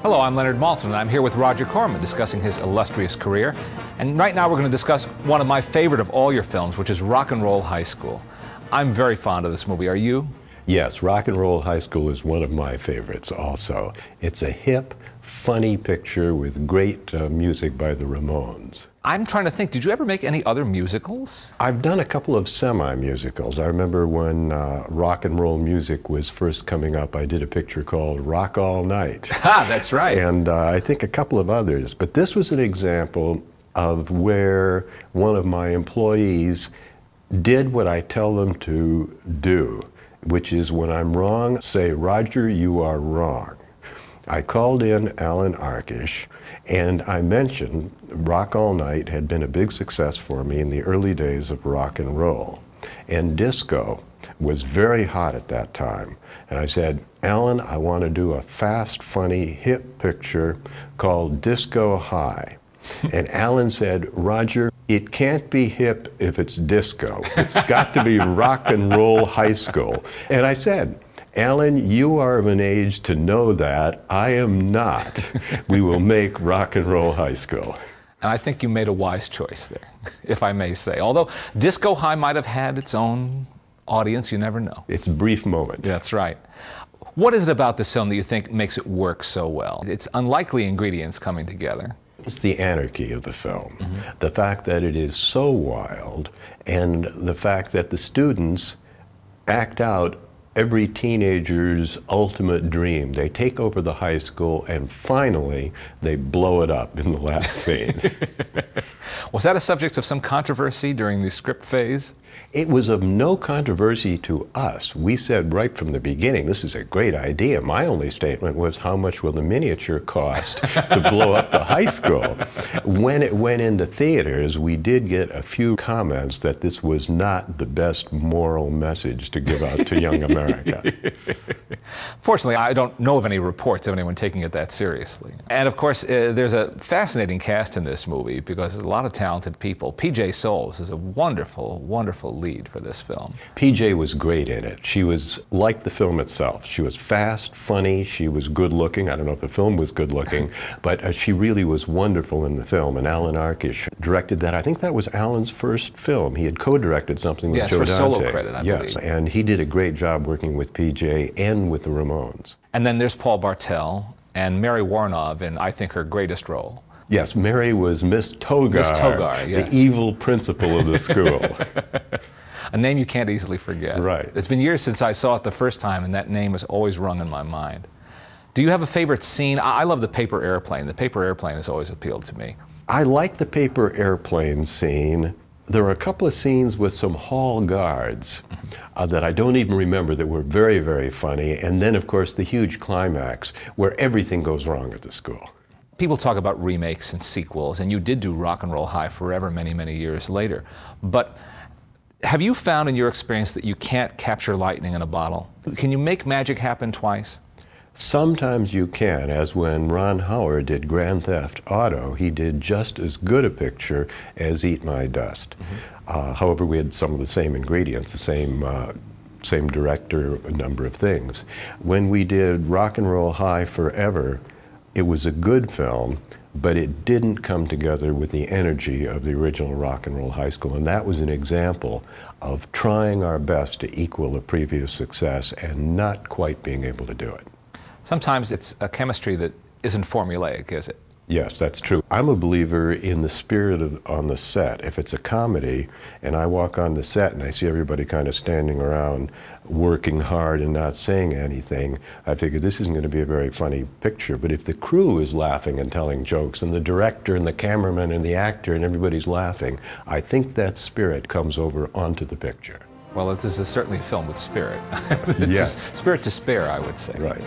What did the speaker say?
Hello, I'm Leonard Maltin, and I'm here with Roger Corman discussing his illustrious career. And right now we're going to discuss one of my favorite of all your films, which is Rock and Roll High School. I'm very fond of this movie. Are you? Yes, Rock and Roll High School is one of my favorites also. It's a hip, funny picture with great music by the Ramones. I'm trying to think, did you ever make any other musicals? I've done a couple of semi-musicals. I remember when rock and roll music was first coming up, I did a picture called Rock All Night. Ah, that's right. And I think a couple of others. But this was an example of where one of my employees did what I tell them to do, which is when I'm wrong, say, Roger, you are wrong. I called in Alan Arkish, and I mentioned Rock All Night had been a big success for me in the early days of rock and roll. And disco was very hot at that time. And I said, Alan, I want to do a fast, funny, hip picture called Disco High. And Alan said, Roger, it can't be hip if it's disco. It's got to be Rock and Roll High School. And I said, Alan, you are of an age to know that. I am not. We will make Rock and Roll High School. And I think you made a wise choice there, if I may say. Although Disco High might have had its own audience, you never know. It's a brief moment. That's right. What is it about this film that you think makes it work so well? It's unlikely ingredients coming together. It's the anarchy of the film. The fact that it is so wild, and the fact that the students act out every teenager's ultimate dream. They take over the high school and finally they blow it up in the last scene. Was that a subject of some controversy during the script phase? It was of no controversy to us. We said right from the beginning, this is a great idea. My only statement was, how much will the miniature cost to blow up the high school? When it went into theaters, we did get a few comments that this was not the best moral message to give out to young America. Fortunately, I don't know of any reports of anyone taking it that seriously. And of course, there's a fascinating cast in this movie because there's a lot of talented people. P.J. Soles is a wonderful, wonderful lead for this film. P.J. was great in it. She was like the film itself. She was fast, funny, she was good looking. I don't know if the film was good looking, but she really was wonderful in the film. And Alan Arkish directed that. I think that was Alan's first film. He had co-directed something with Joe Dante. Yes, for solo credit, I believe. And he did a great job working with P.J. and with the Ramones. And then there's Paul Bartel and Mary Warnov in, I think, her greatest role. Yes, Mary was Miss Togar, Miss Togar, yes. The evil principal of the school. A name you can't easily forget. Right. It's been years since I saw it the first time, and that name has always rung in my mind. Do you have a favorite scene? I love the paper airplane. The paper airplane has always appealed to me. I like the paper airplane scene. There were a couple of scenes with some hall guards that I don't even remember that were very, very funny. And then, of course, the huge climax where everything goes wrong at the school. People talk about remakes and sequels, and you did do Rock and Roll High forever, many, many years later. But have you found in your experience that you can't capture lightning in a bottle? Can you make magic happen twice? Sometimes you can, as when Ron Howard did Grand Theft Auto, he did just as good a picture as Eat My Dust. However, we had some of the same ingredients, the same director, a number of things. When we did Rock and Roll High Forever, it was a good film, but it didn't come together with the energy of the original Rock and Roll High School. And that was an example of trying our best to equal a previous success and not quite being able to do it. Sometimes it's a chemistry that isn't formulaic, is it? Yes, that's true. I'm a believer in the spirit on the set. If it's a comedy and I walk on the set and I see everybody kind of standing around working hard and not saying anything, I figure this isn't going to be a very funny picture. But if the crew is laughing and telling jokes and the director and the cameraman and the actor and everybody's laughing, I think that spirit comes over onto the picture. Well, this is certainly a film with spirit. Yes. Spirit to spare, I would say. Right.